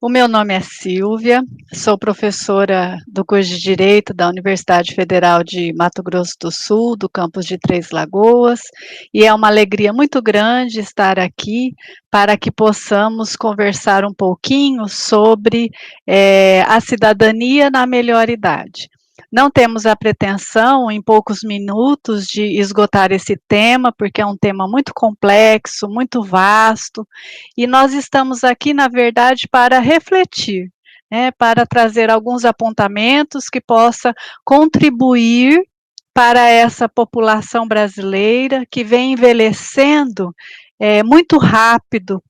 O meu nome é Silvia, sou professora do curso de Direito da Universidade Federal de Mato Grosso do Sul, do campus de Três Lagoas, e é uma alegria muito grande estar aqui para que possamos conversar um pouquinho sobre a cidadania na melhor idade. Não temos a pretensão, em poucos minutos, de esgotar esse tema, porque é um tema muito complexo, muito vasto, e nós estamos aqui, na verdade, para refletir, né, para trazer alguns apontamentos que possa contribuir para essa população brasileira que vem envelhecendo muito rápido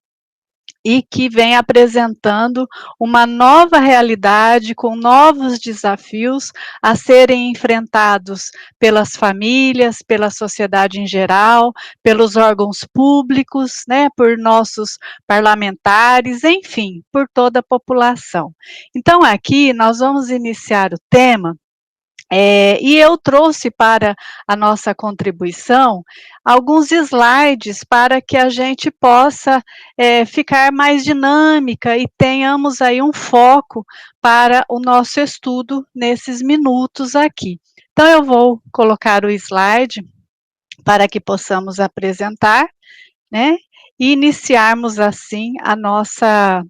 e que vem apresentando uma nova realidade com novos desafios a serem enfrentados pelas famílias, pela sociedade em geral, pelos órgãos públicos, né, por nossos parlamentares, enfim, por toda a população. Então, aqui nós vamos iniciar o tema e eu trouxe para a nossa contribuição alguns slides para que a gente possa ficar mais dinâmica e tenhamos aí um foco para o nosso estudo nesses minutos aqui. Então, eu vou colocar o slide para que possamos apresentar, né, e iniciarmos assim a nossa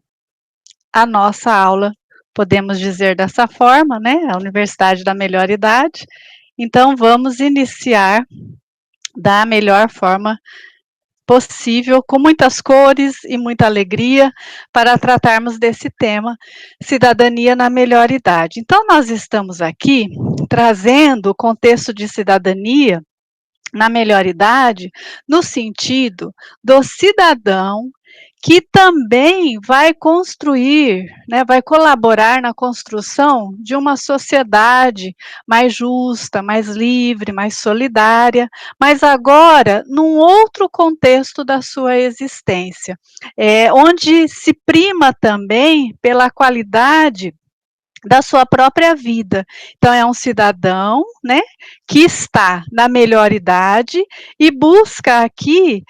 aula, podemos dizer dessa forma, né, a Universidade da Melhor Idade. Então, vamos iniciar da melhor forma possível, com muitas cores e muita alegria, para tratarmos desse tema, cidadania na melhor idade. Então, nós estamos aqui trazendo o contexto de cidadania na melhor idade, no sentido do cidadão que também vai construir, né, vai colaborar na construção de uma sociedade mais justa, mais livre, mais solidária, mas agora num outro contexto da sua existência, onde se prima também pela qualidade da sua própria vida. Então é um cidadão, né, que está na melhor idade e busca aqui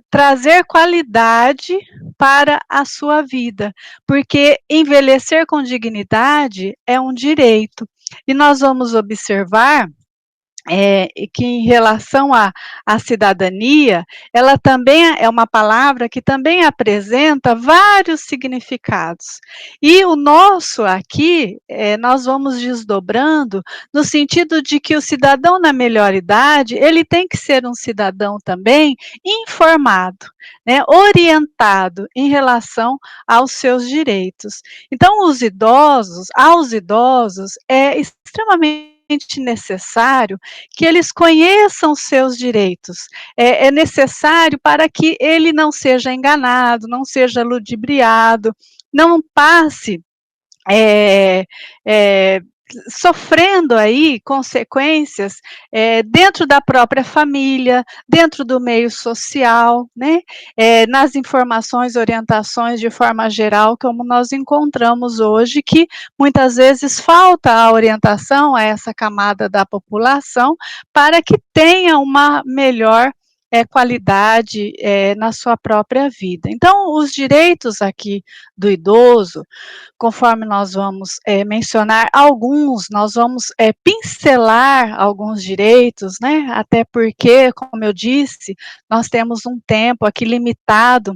trazer qualidade para a sua vida, porque envelhecer com dignidade é um direito. E nós vamos observar que em relação à cidadania, ela também é uma palavra que também apresenta vários significados. E o nosso aqui, nós vamos desdobrando no sentido de que o cidadão na melhor idade, ele tem que ser um cidadão também informado, né, orientado em relação aos seus direitos. Então, aos idosos, é extremamente necessário que eles conheçam seus direitos. É necessário para que ele não seja enganado, não seja ludibriado, não passe é, é, sofrendo aí consequências dentro da própria família, dentro do meio social, né? Nas informações, orientações de forma geral, como nós encontramos hoje, que muitas vezes falta a orientação a essa camada da população para que tenha uma melhor qualidade na sua própria vida. Então, os direitos aqui do idoso, conforme nós vamos mencionar alguns, nós vamos pincelar alguns direitos, né? Até porque, como eu disse, nós temos um tempo aqui limitado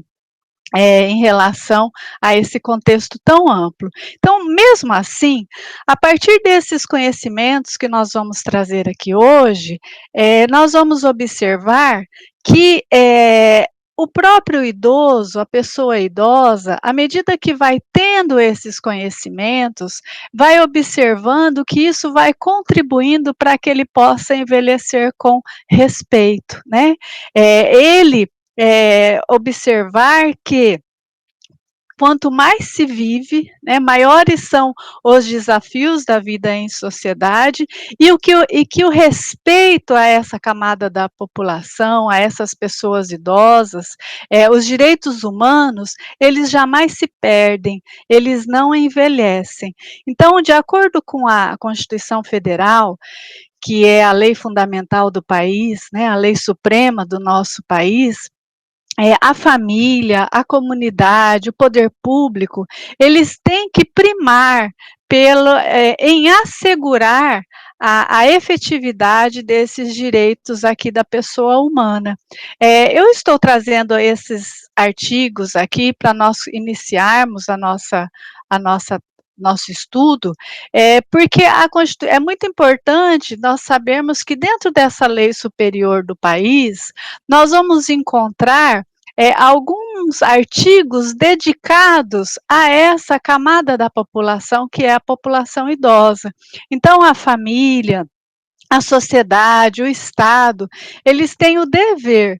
em relação a esse contexto tão amplo. Então, mesmo assim, a partir desses conhecimentos que nós vamos trazer aqui hoje, nós vamos observar que o próprio idoso, a pessoa idosa, à medida que vai tendo esses conhecimentos, vai observando que isso vai contribuindo para que ele possa envelhecer com respeito, né? Ele observar que quanto mais se vive, né, maiores são os desafios da vida em sociedade e que o respeito a essa camada da população, a essas pessoas idosas, os direitos humanos, eles jamais se perdem, eles não envelhecem. Então, de acordo com a Constituição Federal, que é a lei fundamental do país, né, a lei suprema do nosso país, a família, a comunidade, o poder público, eles têm que primar em assegurar a efetividade desses direitos aqui da pessoa humana. Eu estou trazendo esses artigos aqui para nós iniciarmos a nossa nosso estudo, porque é muito importante nós sabermos que dentro dessa lei superior do país, nós vamos encontrar alguns artigos dedicados a essa camada da população, que é a população idosa. Então, a família, a sociedade, o Estado, eles têm o dever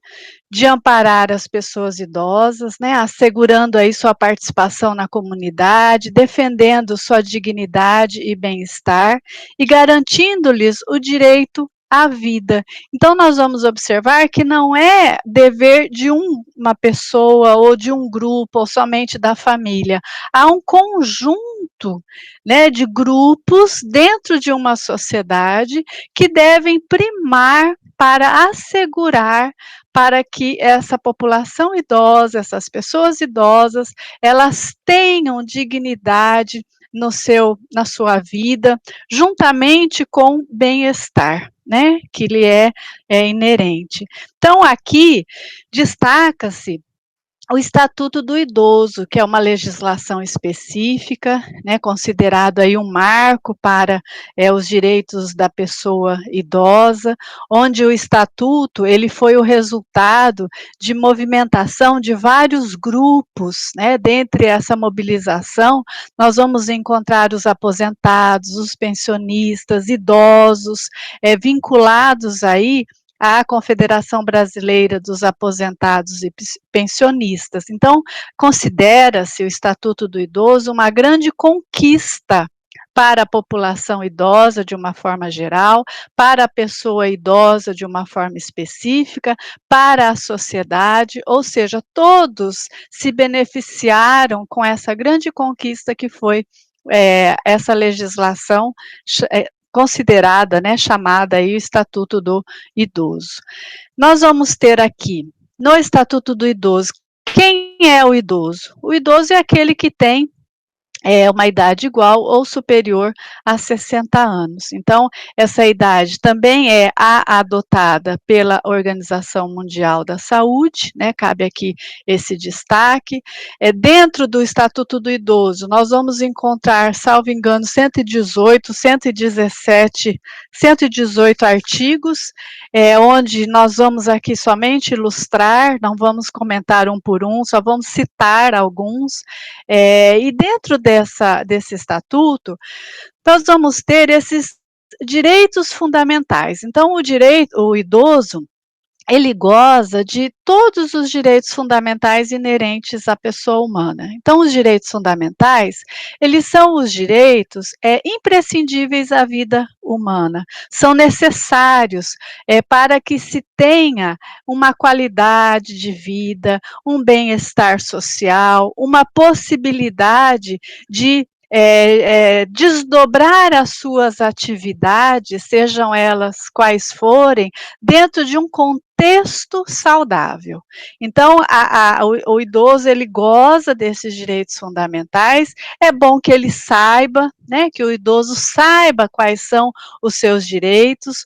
de amparar as pessoas idosas, né, assegurando aí sua participação na comunidade, defendendo sua dignidade e bem-estar e garantindo-lhes o direito à vida. Então, nós vamos observar que não é dever de uma pessoa ou de um grupo ou somente da família. Há um conjunto, né, de grupos dentro de uma sociedade que devem primar para assegurar para que essa população idosa, essas pessoas idosas, elas tenham dignidade na sua vida, juntamente com bem-estar, né, que lhe é inerente. Então, aqui destaca-se o Estatuto do Idoso, que é uma legislação específica, né, considerado aí um marco para os direitos da pessoa idosa, onde o Estatuto ele foi o resultado de movimentação de vários grupos, né, dentre essa mobilização, nós vamos encontrar os aposentados, os pensionistas, idosos, vinculados aí à Confederação Brasileira dos Aposentados e Pensionistas. Então, considera-se o Estatuto do Idoso uma grande conquista para a população idosa de uma forma geral, para a pessoa idosa de uma forma específica, para a sociedade, ou seja, todos se beneficiaram com essa grande conquista que foi essa legislação considerada, né, chamada aí o Estatuto do Idoso. Nós vamos ter aqui, no Estatuto do Idoso, quem é o idoso? O idoso é aquele que tem uma idade igual ou superior a 60 anos. Então, essa idade também é adotada pela Organização Mundial da Saúde, né, cabe aqui esse destaque. Dentro do Estatuto do Idoso, nós vamos encontrar, salvo engano, 118 artigos, onde nós vamos aqui somente ilustrar, não vamos comentar um por um, só vamos citar alguns, e dentro desse estatuto, nós vamos ter esses direitos fundamentais. Então, o idoso, ele goza de todos os direitos fundamentais inerentes à pessoa humana. Então, os direitos fundamentais, eles são os direitos imprescindíveis à vida humana, são necessários para que se tenha uma qualidade de vida, um bem-estar social, uma possibilidade de desdobrar as suas atividades, sejam elas quais forem, dentro de um contexto saudável. Então, o idoso, ele goza desses direitos fundamentais, é bom que ele saiba, né, que o idoso saiba quais são os seus direitos,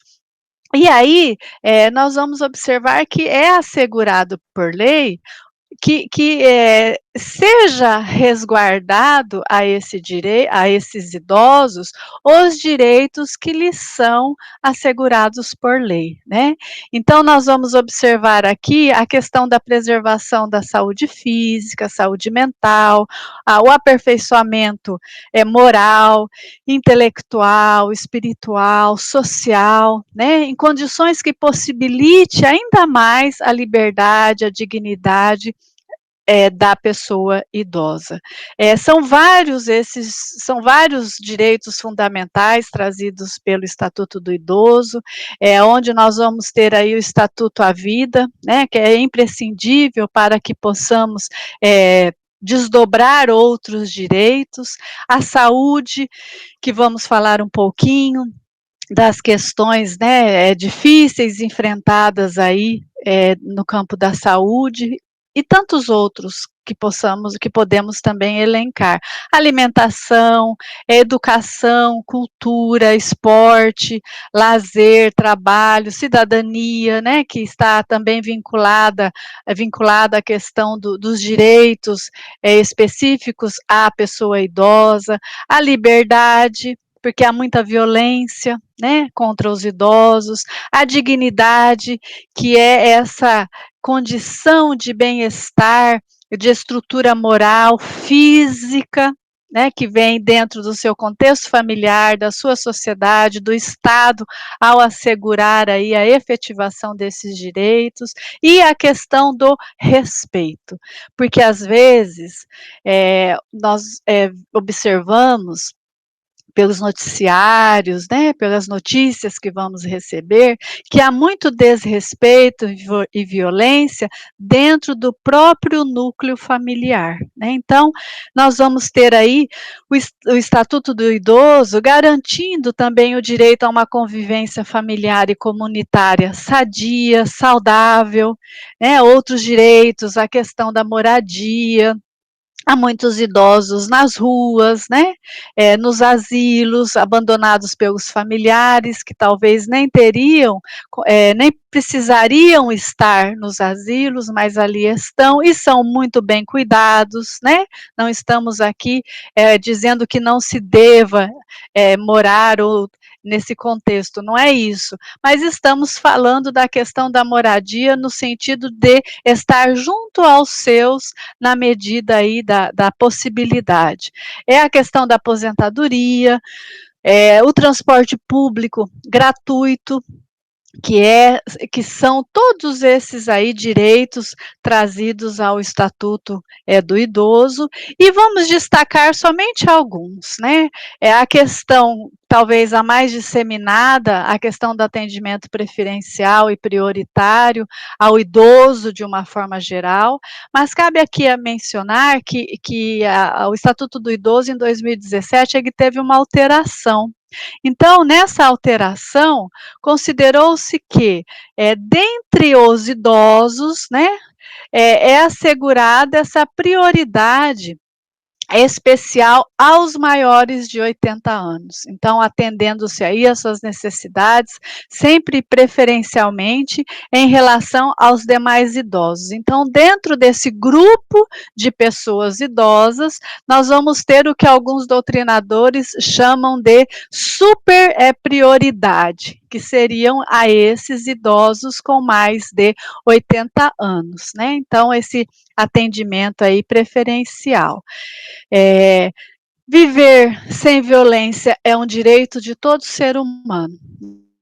e aí, nós vamos observar que é assegurado por lei que seja resguardado a esses idosos os direitos que lhes são assegurados por lei, né. Então nós vamos observar aqui a questão da preservação da saúde física, saúde mental, o aperfeiçoamento moral, intelectual, espiritual, social, né, em condições que possibilite ainda mais a liberdade, a dignidade da pessoa idosa. São vários direitos fundamentais trazidos pelo Estatuto do Idoso, onde nós vamos ter aí o Estatuto à Vida, né, que é imprescindível para que possamos desdobrar outros direitos, a saúde, que vamos falar um pouquinho, das questões, né, difíceis enfrentadas aí no campo da saúde, e tantos outros que podemos também elencar. Alimentação, educação, cultura, esporte, lazer, trabalho, cidadania, né, que está também vinculada à questão dos direitos específicos à pessoa idosa, a liberdade, porque há muita violência, né, contra os idosos, a dignidade, que é essa condição de bem-estar, de estrutura moral, física, né, que vem dentro do seu contexto familiar, da sua sociedade, do Estado, ao assegurar aí a efetivação desses direitos, e a questão do respeito, porque às vezes nós observamos pelos noticiários, né, pelas notícias que vamos receber, que há muito desrespeito e violência dentro do próprio núcleo familiar, né. Então, nós vamos ter aí o Estatuto do Idoso garantindo também o direito a uma convivência familiar e comunitária sadia, saudável, né, outros direitos, a questão da moradia. Há muitos idosos nas ruas, né, nos asilos, abandonados pelos familiares, que talvez nem teriam, nem precisariam estar nos asilos, mas ali estão e são muito bem cuidados, né. Não estamos aqui dizendo que não se deva morar ou nesse contexto, não é isso, mas estamos falando da questão da moradia no sentido de estar junto aos seus, na medida aí da possibilidade. É a questão da aposentadoria, o transporte público gratuito, que são todos esses aí direitos trazidos ao Estatuto do Idoso, e vamos destacar somente alguns, né? É a questão, talvez a mais disseminada, a questão do atendimento preferencial e prioritário ao idoso de uma forma geral, mas cabe aqui a mencionar que o Estatuto do Idoso, em 2017, ele teve uma alteração. Então, nessa alteração, considerou-se que, dentre os idosos, né, é assegurada essa prioridade especial aos maiores de 80 anos. Então, atendendo-se aí às suas necessidades, sempre preferencialmente em relação aos demais idosos. Então, dentro desse grupo de pessoas idosas, nós vamos ter o que alguns doutrinadores chamam de super prioridade, que seriam a esses idosos com mais de 80 anos, né? Então, esse atendimento aí preferencial. Viver sem violência é um direito de todo ser humano,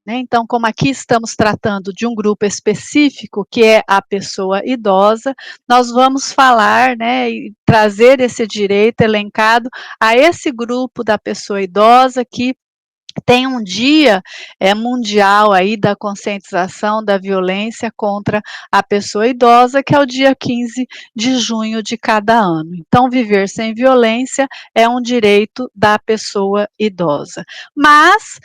né. Então, como aqui estamos tratando de um grupo específico, que é a pessoa idosa, nós vamos falar, né, e trazer esse direito elencado a esse grupo da pessoa idosa que tem um dia mundial aí da conscientização da violência contra a pessoa idosa, que é o dia 15 de junho de cada ano. Então, viver sem violência é um direito da pessoa idosa. Mas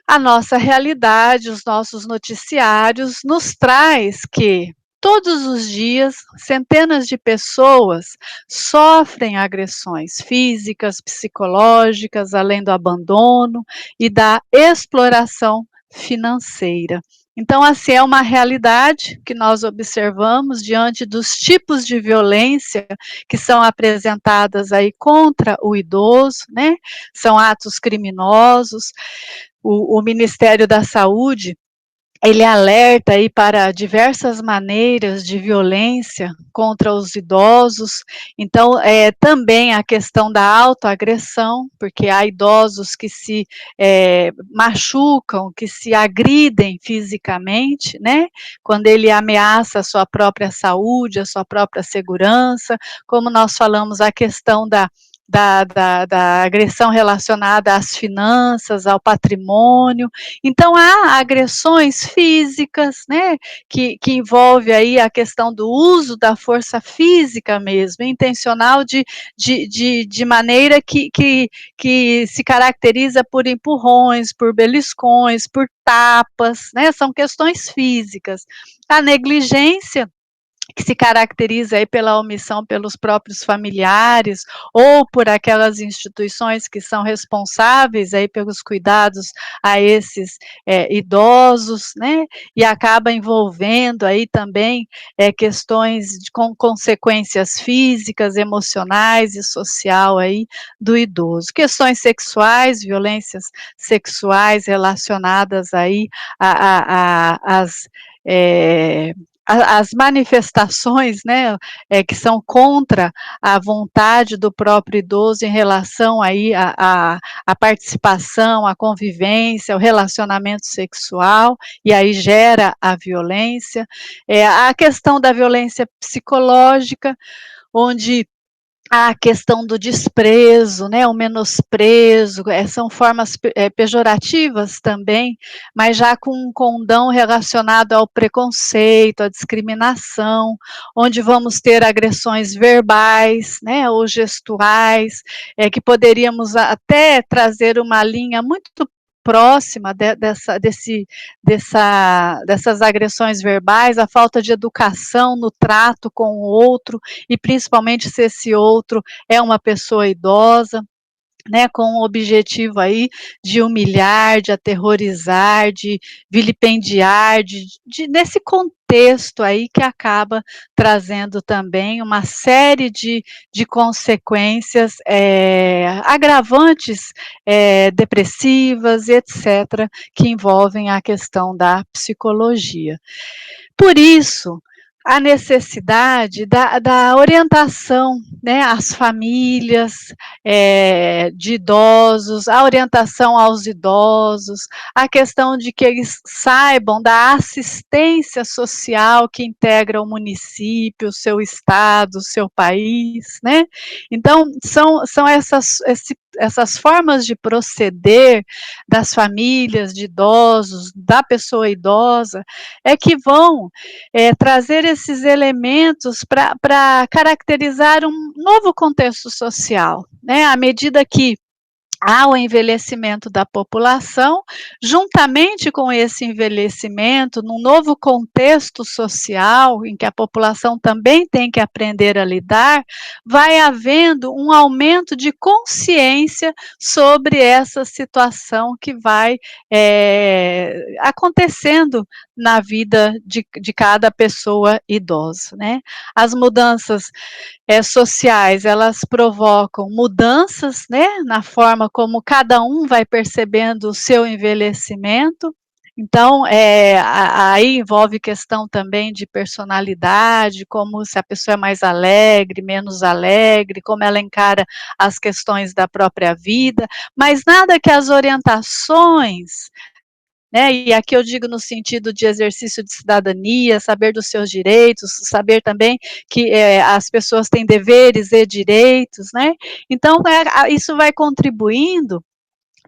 a nossa realidade, os nossos noticiários nos traz que todos os dias centenas de pessoas sofrem agressões físicas, psicológicas, além do abandono e da exploração financeira. Então, assim, é uma realidade que nós observamos diante dos tipos de violência que são apresentadas aí contra o idoso, né? São atos criminosos. O Ministério da Saúde, ele alerta aí para diversas maneiras de violência contra os idosos. Então, também a questão da autoagressão, porque há idosos que se machucam, que se agridem fisicamente, né? Quando ele ameaça a sua própria saúde, a sua própria segurança, como nós falamos, a questão da agressão relacionada às finanças, ao patrimônio. Então, há agressões físicas, né, que envolve aí a questão do uso da força física mesmo, intencional, de maneira que se caracteriza por empurrões, por beliscões, por tapas, né, são questões físicas. A negligência, que se caracteriza aí pela omissão pelos próprios familiares ou por aquelas instituições que são responsáveis aí pelos cuidados a esses idosos, né, e acaba envolvendo aí também questões com consequências físicas, emocionais e social aí do idoso. Questões sexuais, violências sexuais relacionadas aí às as manifestações, né, que são contra a vontade do próprio idoso em relação aí à participação, à convivência, ao relacionamento sexual, e aí gera a violência. A questão da violência psicológica, onde a questão do desprezo, né, o menosprezo, são formas pejorativas também, mas já com um condão relacionado ao preconceito, à discriminação, onde vamos ter agressões verbais, né, ou gestuais, que poderíamos até trazer uma linha muito próxima dessas agressões verbais, a falta de educação no trato com o outro, e principalmente se esse outro é uma pessoa idosa, né, com o objetivo aí de humilhar, de aterrorizar, de vilipendiar, nesse contexto aí que acaba trazendo também uma série de consequências agravantes, depressivas, etc., que envolvem a questão da psicologia. Por isso, a necessidade da orientação, né, às famílias de idosos, a orientação aos idosos, a questão de que eles saibam da assistência social que integra o município, o seu estado, o seu país, né? Então, são essas formas de proceder das famílias de idosos, da pessoa idosa, que vão trazer esses elementos para caracterizar um novo contexto social, né? À medida que há o envelhecimento da população, juntamente com esse envelhecimento, num novo contexto social, em que a população também tem que aprender a lidar, vai havendo um aumento de consciência sobre essa situação que vai acontecendo na vida de cada pessoa idosa, né? As mudanças sociais, elas provocam mudanças, né, na forma como cada um vai percebendo o seu envelhecimento. Então, aí envolve questão também de personalidade, como se a pessoa é mais alegre, menos alegre, como ela encara as questões da própria vida, mas nada que as orientações, né, e aqui eu digo no sentido de exercício de cidadania, saber dos seus direitos, saber também que as pessoas têm deveres e direitos, né? Então, isso vai contribuindo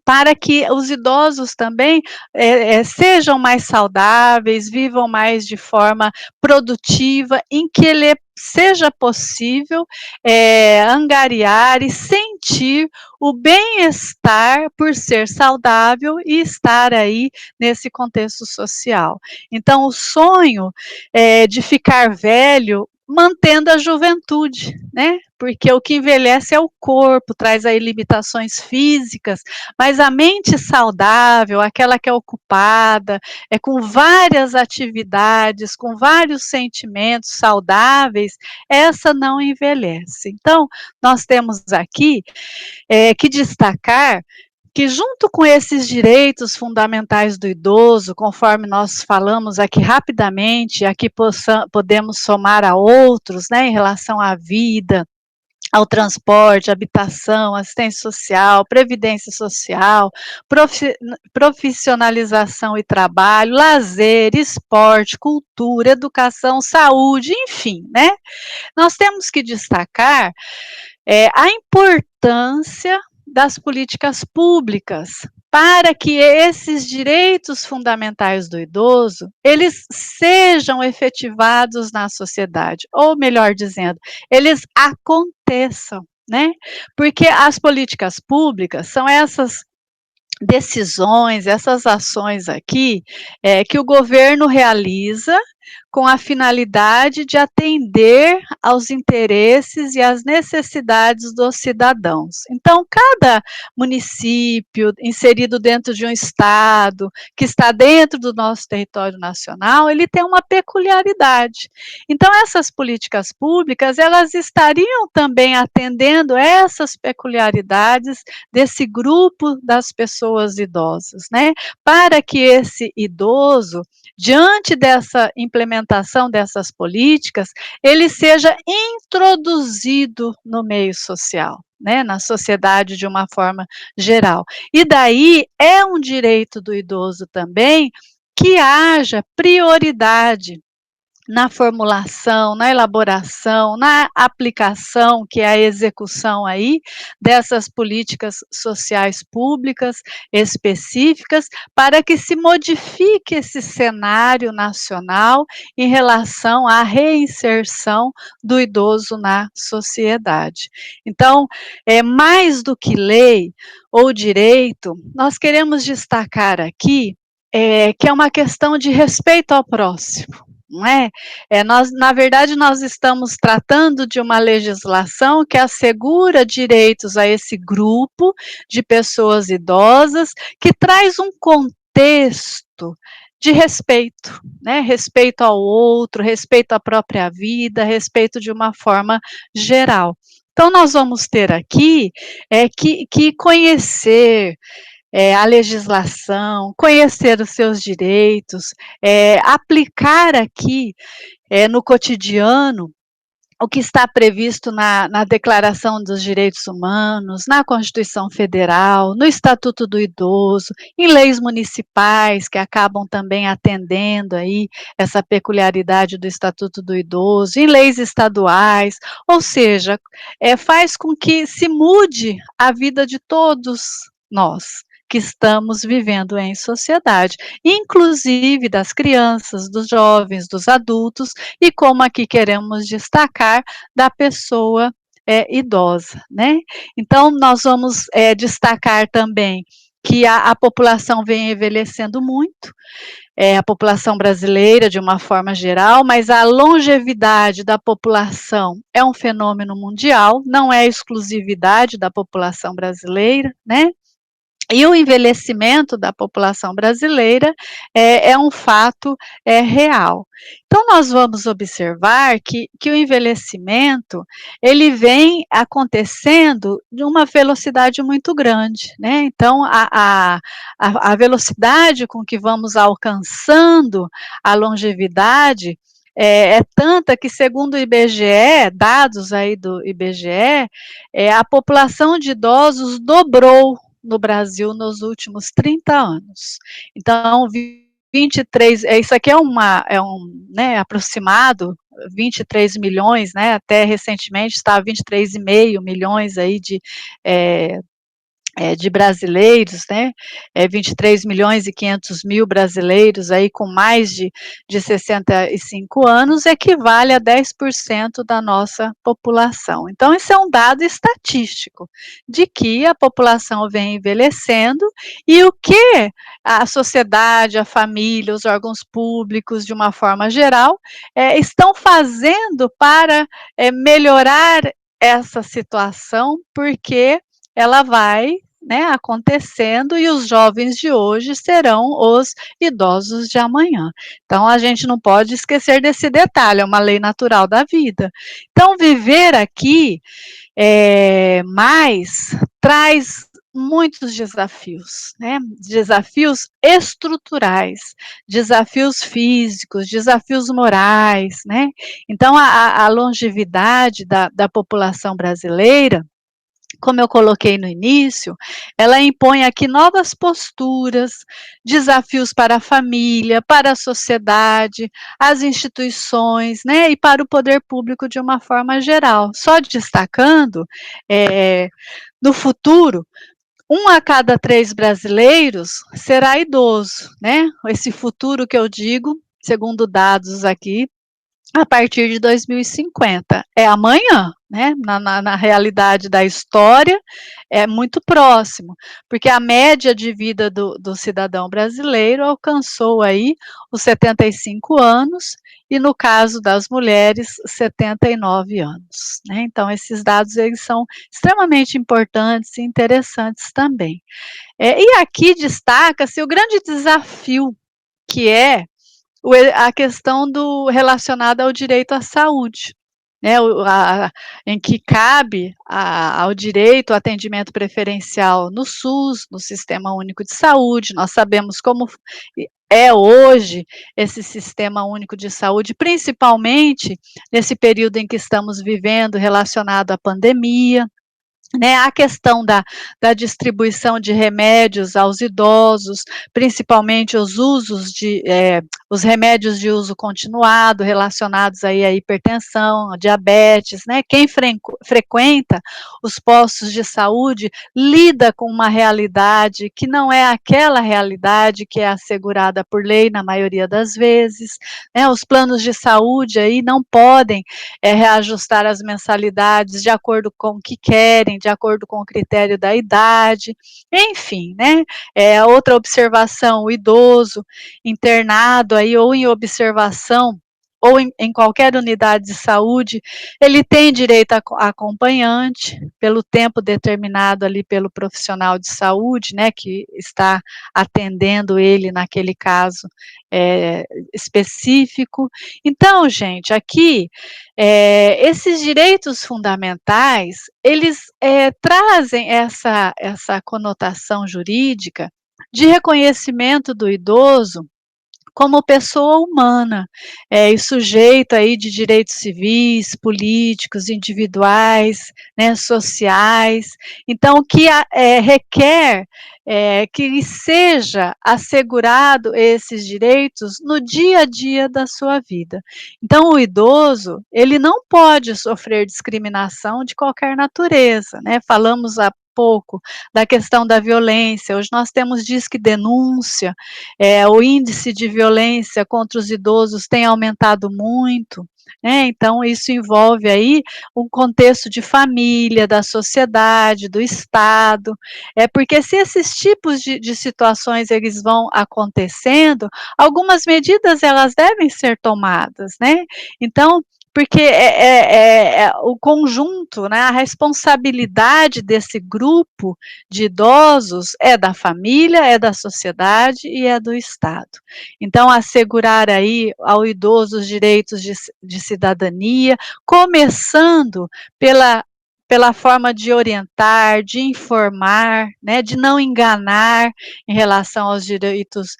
para que os idosos também sejam mais saudáveis, vivam mais de forma produtiva, em que seja possível angariar e sentir o bem-estar por ser saudável e estar aí nesse contexto social. Então, o sonho de ficar velho mantendo a juventude, né? Porque o que envelhece é o corpo, traz aí limitações físicas, mas a mente saudável, aquela que é ocupada, com várias atividades, com vários sentimentos saudáveis, essa não envelhece. Então, nós temos aqui que destacar que, junto com esses direitos fundamentais do idoso, conforme nós falamos aqui rapidamente, aqui podemos somar a outros, né, em relação à vida, ao transporte, habitação, assistência social, previdência social, profissionalização e trabalho, lazer, esporte, cultura, educação, saúde, enfim, né? Nós temos que destacar a importância das políticas públicas para que esses direitos fundamentais do idoso, eles sejam efetivados na sociedade, ou melhor dizendo, eles aconteçam, né? Porque as políticas públicas são essas decisões, essas ações aqui, que o governo realiza com a finalidade de atender aos interesses e às necessidades dos cidadãos. Então, cada município inserido dentro de um estado, que está dentro do nosso território nacional, ele tem uma peculiaridade. Então, essas políticas públicas, elas estariam também atendendo essas peculiaridades desse grupo das pessoas idosas, né? Para que esse idoso, diante dessa implementação dessas políticas, ele seja introduzido no meio social, né, na sociedade de uma forma geral. E daí é um direito do idoso também que haja prioridade na formulação, na elaboração, na aplicação, que é a execução aí dessas políticas sociais públicas específicas, para que se modifique esse cenário nacional em relação à reinserção do idoso na sociedade. Então, mais do que lei ou direito, nós queremos destacar aqui que é uma questão de respeito ao próximo. Não é? Na verdade, nós estamos tratando de uma legislação que assegura direitos a esse grupo de pessoas idosas, que traz um contexto de respeito, né? Respeito ao outro, respeito à própria vida, respeito de uma forma geral. Então, nós vamos ter aqui que conhecer a legislação, conhecer os seus direitos, aplicar aqui no cotidiano o que está previsto na Declaração dos Direitos Humanos, na Constituição Federal, no Estatuto do Idoso, em leis municipais que acabam também atendendo aí essa peculiaridade do Estatuto do Idoso, em leis estaduais, ou seja, faz com que se mude a vida de todos nós que estamos vivendo em sociedade, inclusive das crianças, dos jovens, dos adultos, e como aqui queremos destacar, da pessoa idosa, né? Então, nós vamos destacar também que a população vem envelhecendo muito, a população brasileira de uma forma geral, mas a longevidade da população é um fenômeno mundial, não é exclusividade da população brasileira, né? E o envelhecimento da população brasileira é um fato real. Então, nós vamos observar que o envelhecimento, ele vem acontecendo de uma velocidade muito grande, né? Então, a velocidade com que vamos alcançando a longevidade é tanta que, segundo o IBGE, dados aí do IBGE, a população de idosos dobrou no Brasil nos últimos 30 anos. Então, 23, isso aqui né, aproximado, 23 milhões, né, até recentemente estava 23,5 milhões aí de brasileiros, né, 23 milhões e 500 mil brasileiros aí com mais de 65 anos, equivale a 10% da nossa população. Então, isso é um dado estatístico, de que a população vem envelhecendo e o que a sociedade, a família, os órgãos públicos, de uma forma geral, estão fazendo para melhorar essa situação, porque ela vai, né, acontecendo e os jovens de hoje serão os idosos de amanhã. Então, a gente não pode esquecer desse detalhe, é uma lei natural da vida. Então, viver aqui mais traz muitos desafios, né? Desafios estruturais, desafios físicos, desafios morais, né? Então, a longevidade da população brasileira, como eu coloquei no início, ela impõe aqui novas posturas, desafios para a família, para a sociedade, as instituições, né, e para o poder público de uma forma geral. Só destacando, no futuro, 1 a cada 3 brasileiros será idoso, né? Esse futuro que eu digo, segundo dados aqui, a partir de 2050. É amanhã, né? Na realidade da história, é muito próximo, porque a média de vida do cidadão brasileiro alcançou aí os 75 anos, e no caso das mulheres, 79 anos, né. Então esses dados eles são extremamente importantes e interessantes também. E aqui destaca-se o grande desafio que é a questão do relacionada ao direito à saúde, né, em que cabe ao direito ao atendimento preferencial no SUS, no Sistema Único de Saúde. Nós sabemos como é hoje esse Sistema Único de Saúde, principalmente nesse período em que estamos vivendo relacionado à pandemia, né, a questão da distribuição de remédios aos idosos, principalmente os remédios de uso continuado, relacionados aí à hipertensão, à diabetes, né, quem frequenta os postos de saúde, lida com uma realidade que não é aquela realidade que é assegurada por lei na maioria das vezes, né, os planos de saúde aí não podem reajustar as mensalidades de acordo com o que querem, de acordo com o critério da idade, enfim, né. Outra observação, o idoso internado aí ou em observação, ou em qualquer unidade de saúde, ele tem direito a acompanhante, pelo tempo determinado ali pelo profissional de saúde, né, que está atendendo ele naquele caso, específico. Então, gente, aqui esses direitos fundamentais, eles trazem essa conotação jurídica de reconhecimento do idoso como pessoa humana, e sujeito aí de direitos civis, políticos, individuais, né, sociais. Então, que requer que lhe seja assegurado esses direitos no dia a dia da sua vida. Então, o idoso, ele não pode sofrer discriminação de qualquer natureza, né, falamos há pouco da questão da violência, hoje nós temos disque denúncia, o índice de violência contra os idosos tem aumentado muito, né, então isso envolve aí um contexto de família, da sociedade, do Estado, porque se esses tipos de situações eles vão acontecendo, algumas medidas elas devem ser tomadas, né, então porque o conjunto, né, a responsabilidade desse grupo de idosos é da família, é da sociedade e é do Estado. Então, assegurar aí ao idoso os direitos de cidadania, começando pela forma de orientar, de informar, né, de não enganar em relação aos direitos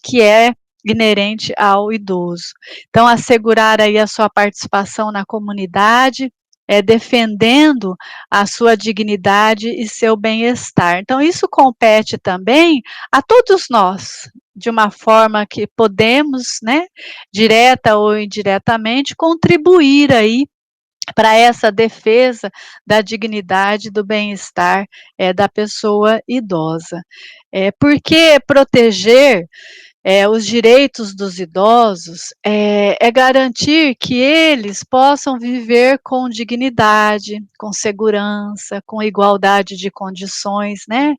que é inerente ao idoso. Então, assegurar aí a sua participação na comunidade, defendendo a sua dignidade e seu bem-estar. Então, isso compete também a todos nós, de uma forma que podemos, né, direta ou indiretamente, contribuir aí para essa defesa da dignidade, do bem-estar da pessoa idosa. Porque proteger os direitos dos idosos é garantir que eles possam viver com dignidade, com segurança, com igualdade de condições, né,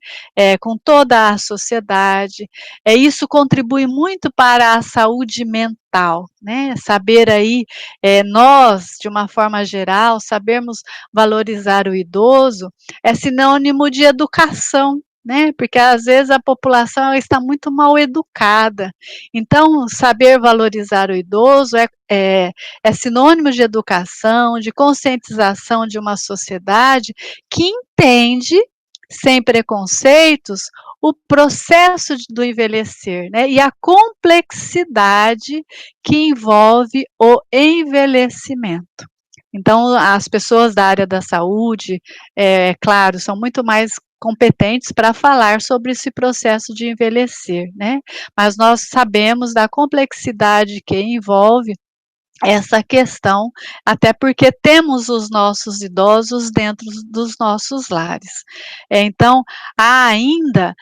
com toda a sociedade. Isso contribui muito para a saúde mental, né, saber aí, nós, de uma forma geral, sabermos valorizar o idoso é sinônimo de educação, né, porque às vezes a população ela está muito mal educada, então saber valorizar o idoso é sinônimo de educação, de conscientização de uma sociedade que entende, sem preconceitos, o processo do envelhecer, né, e a complexidade que envolve o envelhecimento. Então, as pessoas da área da saúde, claro, são muito mais competentes para falar sobre esse processo de envelhecer, né, mas nós sabemos da complexidade que envolve essa questão, até porque temos os nossos idosos dentro dos nossos lares. Então, há ainda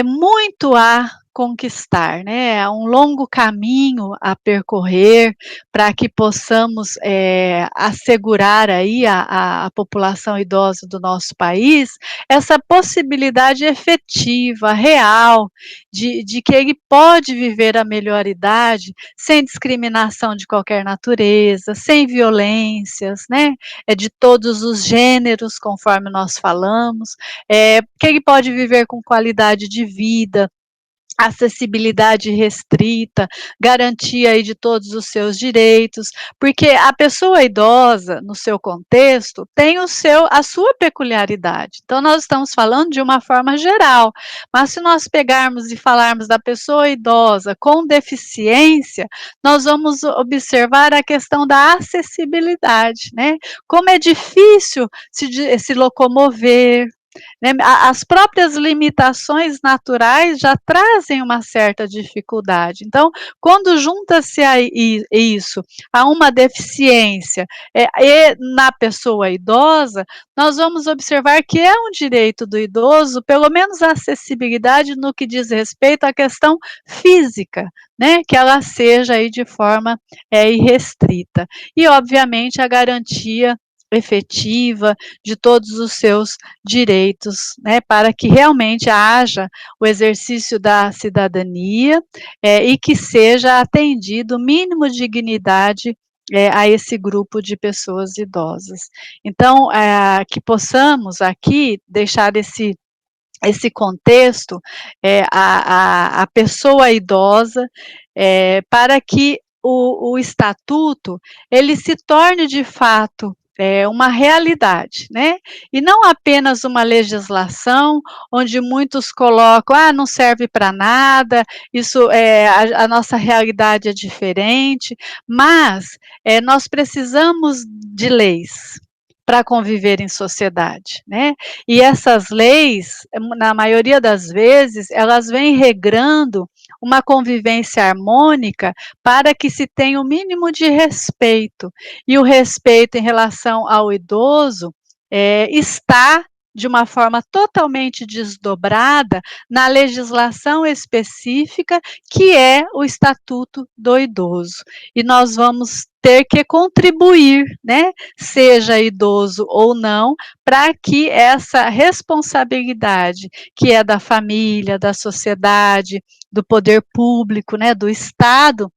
muito a conquistar, né, é um longo caminho a percorrer para que possamos, assegurar aí a população idosa do nosso país, essa possibilidade efetiva, real, de que ele pode viver a melhor idade sem discriminação de qualquer natureza, sem violências, né, de todos os gêneros, conforme nós falamos, que ele pode viver com qualidade de vida, acessibilidade restrita, garantia aí de todos os seus direitos, porque a pessoa idosa, no seu contexto, tem a sua peculiaridade. Então nós estamos falando de uma forma geral, mas se nós pegarmos e falarmos da pessoa idosa com deficiência, nós vamos observar a questão da acessibilidade, né? Como é difícil se locomover, né, as próprias limitações naturais já trazem uma certa dificuldade. Então, quando junta-se a isso a uma deficiência e na pessoa idosa, nós vamos observar que é um direito do idoso, pelo menos a acessibilidade no que diz respeito à questão física, né, que ela seja aí de forma irrestrita. E, obviamente, a garantia efetiva de todos os seus direitos, né, para que realmente haja o exercício da cidadania, e que seja atendido o mínimo de dignidade, a esse grupo de pessoas idosas. Então, que possamos aqui deixar esse contexto, a pessoa idosa, para que o estatuto, ele se torne de fato, uma realidade, né, e não apenas uma legislação, onde muitos colocam: "Ah, não serve para nada, isso a nossa realidade é diferente", mas, nós precisamos de leis para conviver em sociedade, né, e essas leis, na maioria das vezes, elas vêm regrando uma convivência harmônica para que se tenha o mínimo de respeito. E o respeito em relação ao idoso está de uma forma totalmente desdobrada na legislação específica, que é o Estatuto do Idoso. E nós vamos ter que contribuir, né, seja idoso ou não, para que essa responsabilidade, que é da família, da sociedade, do poder público, né, do Estado,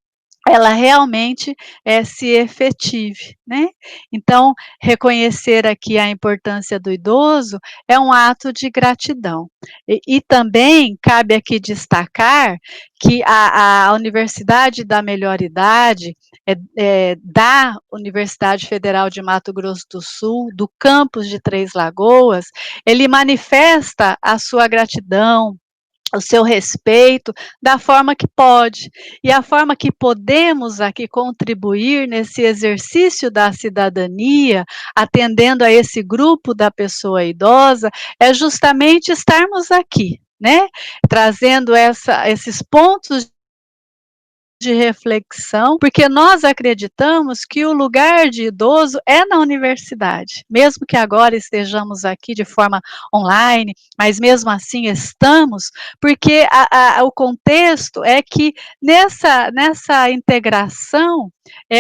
ela realmente se efetive, né. Então, reconhecer aqui a importância do idoso é um ato de gratidão. E também cabe aqui destacar que a Universidade da Melhor Idade, da Universidade Federal de Mato Grosso do Sul, do campus de Três Lagoas, ele manifesta a sua gratidão, o seu respeito, da forma que pode. E a forma que podemos aqui contribuir nesse exercício da cidadania, atendendo a esse grupo da pessoa idosa, é justamente estarmos aqui, né, trazendo esses pontos de reflexão, porque nós acreditamos que o lugar de idoso é na universidade, mesmo que agora estejamos aqui de forma online, mas mesmo assim estamos, porque o contexto é que nessa integração,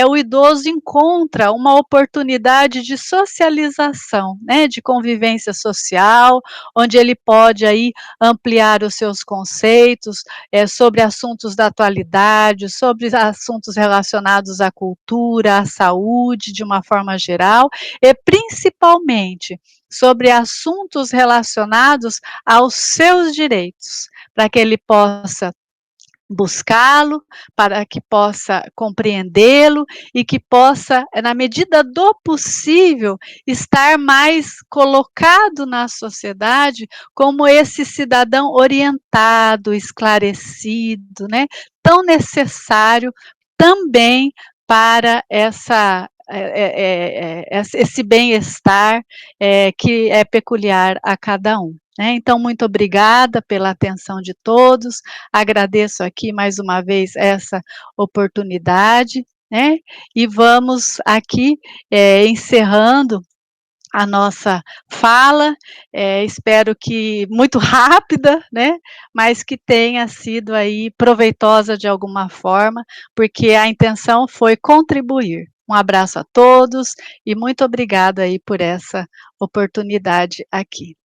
o idoso encontra uma oportunidade de socialização, né, de convivência social, onde ele pode aí ampliar os seus conceitos, sobre assuntos da atualidade, sobre assuntos relacionados à cultura, à saúde, de uma forma geral, e principalmente sobre assuntos relacionados aos seus direitos, para que ele possa buscá-lo, para que possa compreendê-lo e que possa, na medida do possível, estar mais colocado na sociedade como esse cidadão orientado, esclarecido, né, tão necessário também para esse bem-estar, que é peculiar a cada um, né. Então, muito obrigada pela atenção de todos, agradeço aqui mais uma vez essa oportunidade, né, e vamos aqui, encerrando a nossa fala, espero que muito rápida, né, mas que tenha sido aí proveitosa de alguma forma, porque a intenção foi contribuir. Um abraço a todos e muito obrigada aí por essa oportunidade aqui.